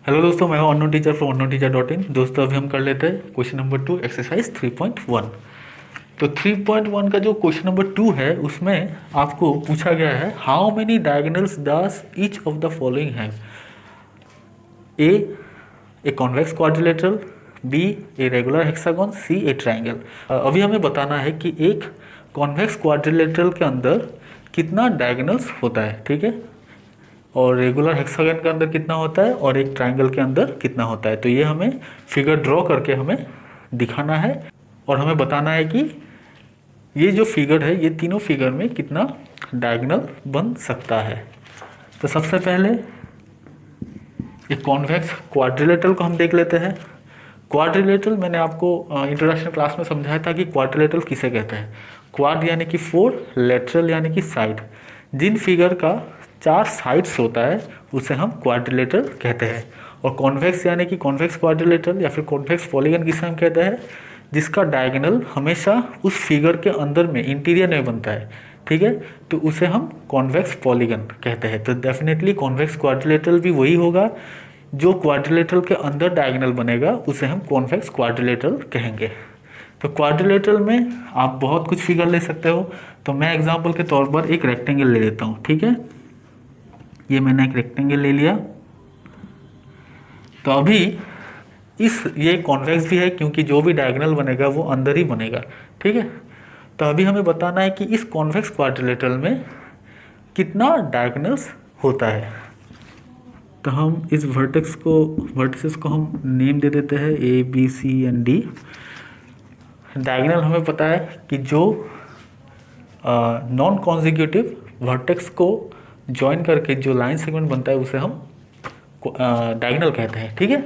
Hello दोस्तों, मैं हूं अननोन टीचर फ्रॉम unknownteacher.in। दोस्तों अभी हम कर लेते हैं क्वेश्चन नंबर 2 एक्सरसाइज 3.1। तो 3.1 का जो क्वेश्चन नंबर 2 है उसमें आपको पूछा गया है how many diagonals does each of the following have. A convex quadrilateral, B a regular hexagon, C a triangle. अभी हमें बताना है कि एक कॉन्वेक्स क्वाड्रिलेटरल के अंदर कितना डायगोनल्स होता है, ठीक है, और रेगुलर हेक्सागन के अंदर कितना होता है और एक ट्रायंगल के अंदर कितना होता है। तो ये हमें फिगर ड्रॉ करके हमें दिखाना है और हमें बताना है कि ये जो फिगर है ये तीनों फिगर में कितना डायगोनल बन सकता है। तो सबसे पहले एक कॉन्वेक्स क्वाड्रिलेटरल को हम देख लेते हैं। क्वाड्रिलेटरल मैंने आपको इंट्रोडक्शन क्लास में समझाया था कि क्वाड्रिलेटरल किसे कहते हैं। क्वाड यानी कि 4, लेटरल यानी कि साइड। जिन फिगर का 4 साइड्स होता है उसे हम क्वाड्रिलेटरल कहते हैं। और कॉन्वेक्स यानी कि कॉन्वेक्स क्वाड्रिलेटरल या फिर कॉन्वेक्स पॉलीगन किसे हम कहते हैं, जिसका डायगोनल हमेशा उस फिगर के अंदर में इंटीरियर में बनता है, ठीक है, तो उसे हम कॉन्वेक्स पॉलीगन कहते हैं। तो डेफिनेटली कॉन्वेक्स क्वाड्रिलेटरल भी वही होगा जो क्वाड्रिलेटरल के अंदर डायगोनल बनेगा, उसे हम कॉन्वेक्स क्वाड्रिलेटरल कहेंगे। तो क्वाड्रिलेटरल में आप बहुत कुछ फिगर ले सकते हो। तो मैं एग्जांपल के तौर पर एक रेक्टेंगल ले लेता हूँ, ठीक है। ये मैंने एक रेक्टेंगल ले लिया। तो अभी ये कॉन्वेक्स भी है क्योंकि जो भी डायगोनल बनेगा वो अंदर ही बनेगा, ठीक है। तो अभी हमें बताना है कि इस कॉन्वेक्स क्वाड्रिलेटरल में कितना डायगोनल्स होता है। तो हम इस वर्टिसेस को हम नेम दे देते हैं A B C and D. Diagonal हमें पता है कि जो नॉन कॉन्जिक्यूटिव वर्टेक्स को ज्वाइन करके जो लाइन सेगमेंट बनता है उसे हम डायगोनल कहते हैं, ठीक है।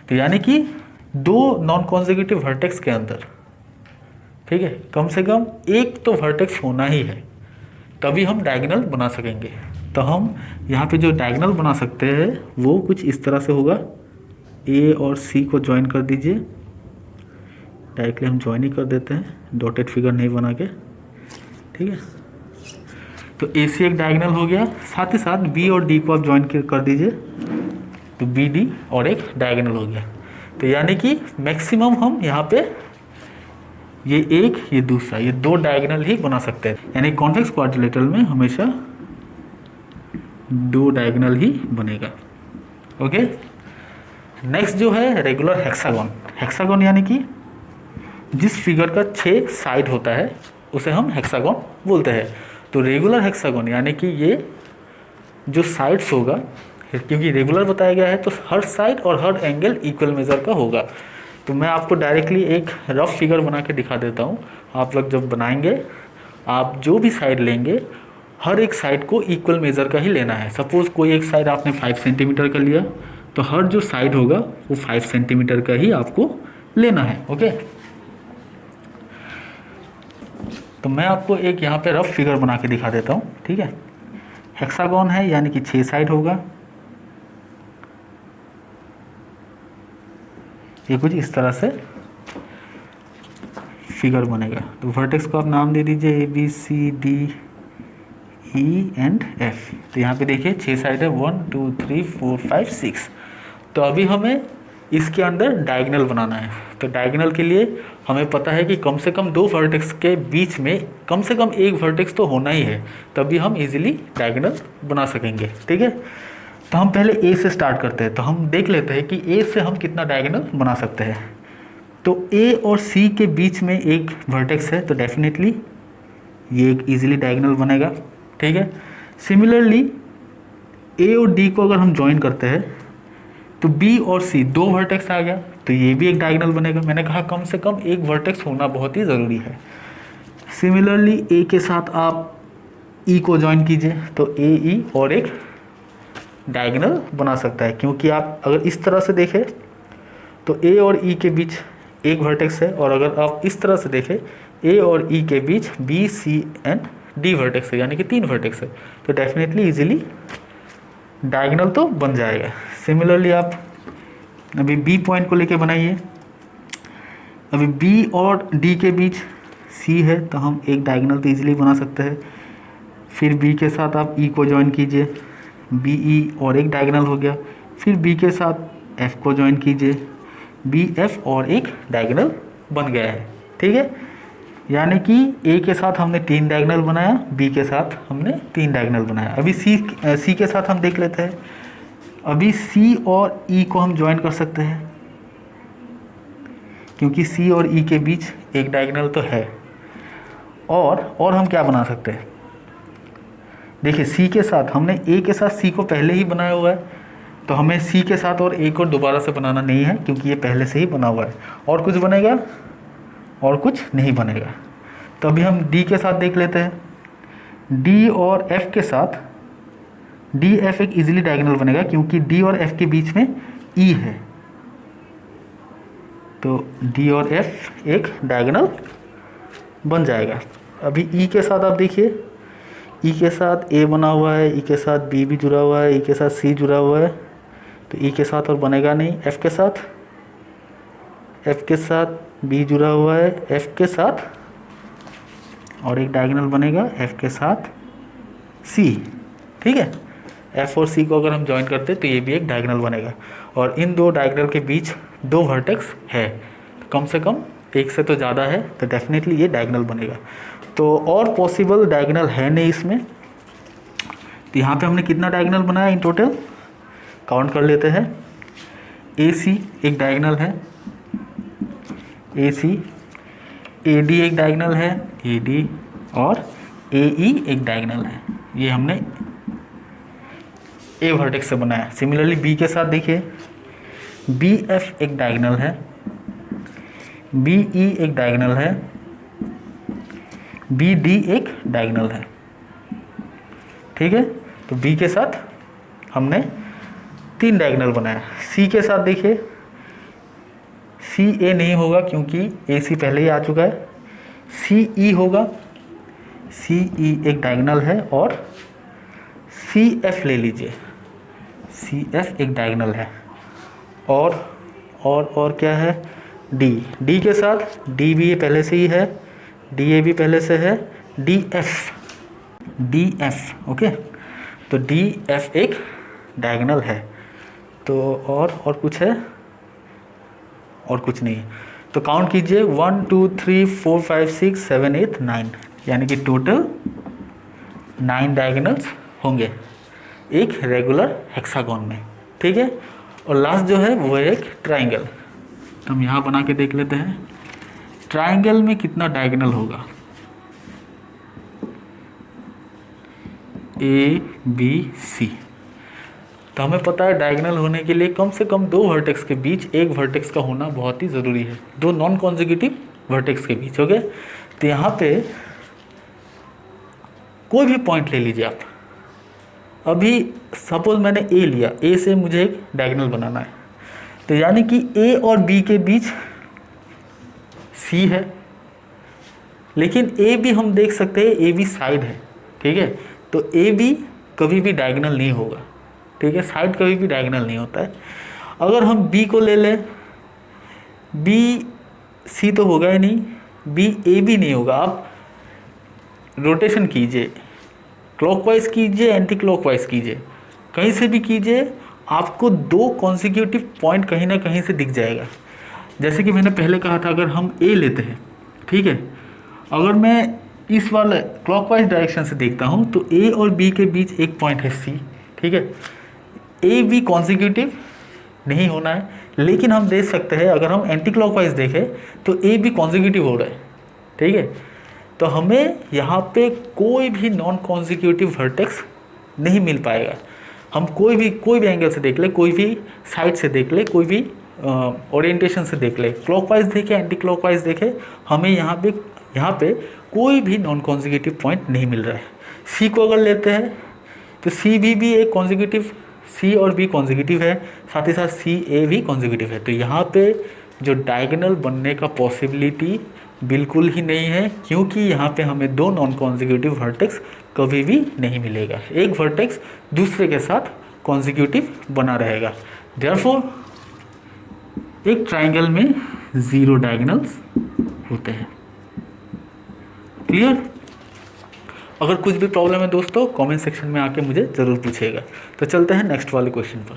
तो यानी कि 2 नॉन कॉन्जिक्यूटिव वर्टेक्स के अंदर, ठीक है, कम से कम एक तो वर्टेक्स होना ही है, तभी हम डायगोनल बना सकेंगे। तो हम यहाँ पे जो डायगोनल बना सकते हैं वो कुछ इस तरह से होगा। ए और सी को ज्वाइन कर दीजिए। डायरेक्टली हम ज्वाइन ही कर देते हैं, डॉटेड फिगर नहीं बना के, ठीक है। तो ए सी एक डायगोनल हो गया, साथ ही साथ बी और डी को आप ज्वाइन कर दीजिए, तो बी डी और एक डायगोनल हो गया। तो यानी कि मैक्सिमम हम यहाँ पे ये एक ये दूसरा ये 2 डायगोनल ही बना सकते हैं। यानी कॉन्वेक्स क्वाड्रिलेटरल में हमेशा 2 डायगोनल ही बनेगा, ओके। नेक्स्ट जो है रेगुलर हेक्सागन। हेक्सागन यानी कि जिस फिगर का 6 साइड होता है उसे हम हेक्सागन बोलते हैं। तो रेगुलर हेक्सागन यानी कि ये जो साइड्स होगा, क्योंकि रेगुलर बताया गया है तो हर साइड और हर एंगल इक्वल मेजर का होगा। तो मैं आपको डायरेक्टली एक रफ फिगर बना के दिखा देता हूँ। आप लोग जब बनाएंगे, आप जो भी साइड लेंगे हर एक साइड को इक्वल मेजर का ही लेना है। सपोज कोई एक साइड आपने 5 सेंटीमीटर का लिया तो हर जो साइड होगा वो 5 सेंटीमीटर का ही आपको लेना है, ओके। तो मैं आपको एक यहाँ पे रफ फिगर बना के दिखा देता हूँ, ठीक है। हेक्सागन है यानी कि 6 साइड होगा। ये कुछ इस तरह से फिगर बनेगा। तो वर्टेक्स को आप नाम दे दीजिए A B C D E and F. तो यहाँ पे देखिए 6 साइड है, 1 2 3 4 5 6। तो अभी हमें इसके अंदर डायगोनल बनाना है। तो डायगोनल के लिए हमें पता है कि कम से कम 2 वर्टेक्स के बीच में कम से कम एक वर्टेक्स तो होना ही है, तभी हम इजीली डायगोनल बना सकेंगे, ठीक है। तो हम पहले ए से स्टार्ट करते हैं। तो हम देख लेते हैं कि ए से हम कितना डायगोनल बना सकते हैं। तो ए और सी के बीच में एक वर्टेक्स है, तो डेफिनेटली ये एक ईजिली डायगोनल बनेगा, ठीक है। सिमिलरली ए और डी को अगर हम ज्वाइन करते हैं तो बी और सी 2 वर्टेक्स आ गया, तो ये भी एक डायगोनल बनेगा। मैंने कहा कम से कम एक वर्टेक्स होना बहुत ही ज़रूरी है। सिमिलरली ए के साथ आप ई को ज्वाइन कीजिए, तो ए ई और एक डायगोनल बना सकता है, क्योंकि आप अगर इस तरह से देखें तो ए और ई के बीच एक वर्टेक्स है, और अगर आप इस तरह से देखें ए और ई के बीच B C and D vertex है, यानी कि 3 वर्टेक्स है। तो डेफिनेटली इजीली डायगोनल तो बन जाएगा। सिमिलरली आप अभी बी पॉइंट को लेके बनाइए। अभी बी और डी के बीच सी है, तो हम एक डायगोनल तो ईजिली बना सकते हैं। फिर बी के साथ आप ई को ज्वाइन कीजिए, बी ई और एक डायगोनल हो गया। फिर बी के साथ एफ को ज्वाइन कीजिए, बी एफ और एक डायगोनल बन गया है। ठीक है, यानी कि ए के साथ हमने 3 डायगोनल बनाया, बी के साथ हमने 3 डायगोनल बनाया। अभी सी के साथ हम देख लेते हैं। अभी सी और ई को हम ज्वाइन कर सकते हैं, क्योंकि सी और ई के बीच एक डायगोनल तो है। और हम क्या बना सकते हैं, देखिए सी के साथ हमने ए के साथ सी को पहले ही बनाया हुआ है, तो हमें सी के साथ और ए को दोबारा से बनाना नहीं है, क्योंकि ये पहले से ही बना हुआ है। और कुछ बनेगा और कुछ नहीं बनेगा। तो अभी हम डी के साथ देख लेते हैं। डी और एफ के साथ, डी एफ एक इजीली डायगोनल बनेगा, क्योंकि डी और एफ के बीच में ई है, तो डी और एफ एक डायगोनल बन जाएगा। अभी ई के साथ आप देखिए, ई के साथ ए बना हुआ है, ई के साथ बी भी जुड़ा हुआ है, ई के साथ सी जुड़ा हुआ है, तो ई के साथ और बनेगा नहीं। एफ के साथ बी जुड़ा हुआ है, एफ के साथ और एक डायगोनल बनेगा एफ के साथ सी। ठीक है, एफ और सी को अगर हम ज्वाइन करते हैं तो ये भी एक डायगोनल बनेगा, और इन दो डायगोनल के बीच 2 वर्टेक्स है, कम से कम एक से तो ज़्यादा है, तो डेफिनेटली ये डायगोनल बनेगा। तो और पॉसिबल डायगोनल है नहीं इसमें। तो यहाँ पे हमने कितना डायगोनल बनाया इन टोटल, काउंट कर लेते हैं। ए सी एक डायगोनल है, ए सी, ए डी एक डायगोनल है, ए डी, और ए ई एक डायगोनल है। ये हमने ए वर्टेक्स से बनाया। सिमिलरली बी के साथ देखिए, बी एफ एक डायगोनल है, बी ई एक डायगोनल है, बी डी एक डायगोनल है। ठीक है, तो बी के साथ हमने 3 डायगोनल बनाया। सी के साथ देखिए, सी ए नहीं होगा, क्योंकि ए सी पहले ही आ चुका है। सी ई होगा, सी ई एक डायगोनल है, और सी एफ ले लीजिए, सी एफ एक डायगोनल है। और क्या है, डी, डी के साथ डी बी पहले से ही है, डी ए भी पहले से है, डी एफ ओके, तो डी एफ एक डायगोनल है। तो और कुछ है, और कुछ नहीं। तो काउंट कीजिए 1 2 3 4 5 6 7 8 9, यानी कि टोटल 9 डायगोनल्स होंगे एक रेगुलर हेक्सागोन में। ठीक है, और लास्ट जो है वो है एक ट्राइंगल। तो हम यहाँ बना के देख लेते हैं ट्राइंगल में कितना डायगोनल होगा। ए बी सी, तो हमें पता है डायगोनल होने के लिए कम से कम 2 वर्टेक्स के बीच एक वर्टेक्स का होना बहुत ही ज़रूरी है, 2 नॉन कॉन्जिक्यूटिव वर्टेक्स के बीच। ओके, तो यहाँ पे कोई भी पॉइंट ले लीजिए आप। अभी सपोज मैंने ए लिया, ए से मुझे एक डायगोनल बनाना है, तो यानी कि ए और बी के बीच सी है, लेकिन ए भी हम देख सकते हैं, ए बी साइड है। ठीक है, तो ए बी कभी भी डायगोनल नहीं होगा। ठीक है, साइड कभी भी डायगोनल नहीं होता है। अगर हम बी को ले लें, बी सी तो होगा ही नहीं, बी ए भी नहीं होगा। आप रोटेशन कीजिए, क्लॉकवाइज कीजिए, एंटी क्लॉकवाइज कीजिए, कहीं से भी कीजिए, आपको 2 कॉन्सिक्यूटिव पॉइंट कहीं ना कहीं से दिख जाएगा। जैसे कि मैंने पहले कहा था, अगर हम ए लेते हैं, ठीक है, अगर मैं इस वाले क्लॉकवाइज डायरेक्शन से देखता हूँ तो ए और बी के बीच एक पॉइंट है सी। ठीक है, ए बी कॉन्सिक्यूटिव नहीं होना है, लेकिन हम देख सकते हैं अगर हम एंटी क्लॉकवाइज देखें तो ए बी कॉन्सिक्यूटिव हो रहा है। ठीक है, तो हमें यहाँ पे कोई भी नॉन कॉन्सिक्यूटिव वर्टेक्स नहीं मिल पाएगा। हम कोई भी एंगल से देख ले, कोई भी साइड से देख ले, कोई भी ओरिएंटेशन से देख ले, क्लॉकवाइज देखे, एंटी क्लॉकवाइज देखे, हमें यहाँ पे कोई भी नॉन कॉन्सिक्यूटिव पॉइंट नहीं मिल रहा है। सी को अगर लेते हैं तो सी भी एक कॉन्सिक्यूटिव, सी और बी कॉन्सिक्यूटिव है, साथ ही साथ सी ए भी कॉन्सिक्यूटिव है। तो यहाँ पे जो डायगोनल बनने का पॉसिबिलिटी बिल्कुल ही नहीं है, क्योंकि यहाँ पे हमें 2 नॉन कॉन्सिक्यूटिव वर्टेक्स कभी भी नहीं मिलेगा। एक वर्टेक्स दूसरे के साथ कॉन्सिक्यूटिव बना रहेगा। देयरफॉर एक ट्राइंगल में 0 डायगोनल्स होते हैं। क्लियर? अगर कुछ भी प्रॉब्लम है दोस्तों, कमेंट सेक्शन में आके मुझे ज़रूर पूछिएगा। तो चलते हैं नेक्स्ट वाले क्वेश्चन पर।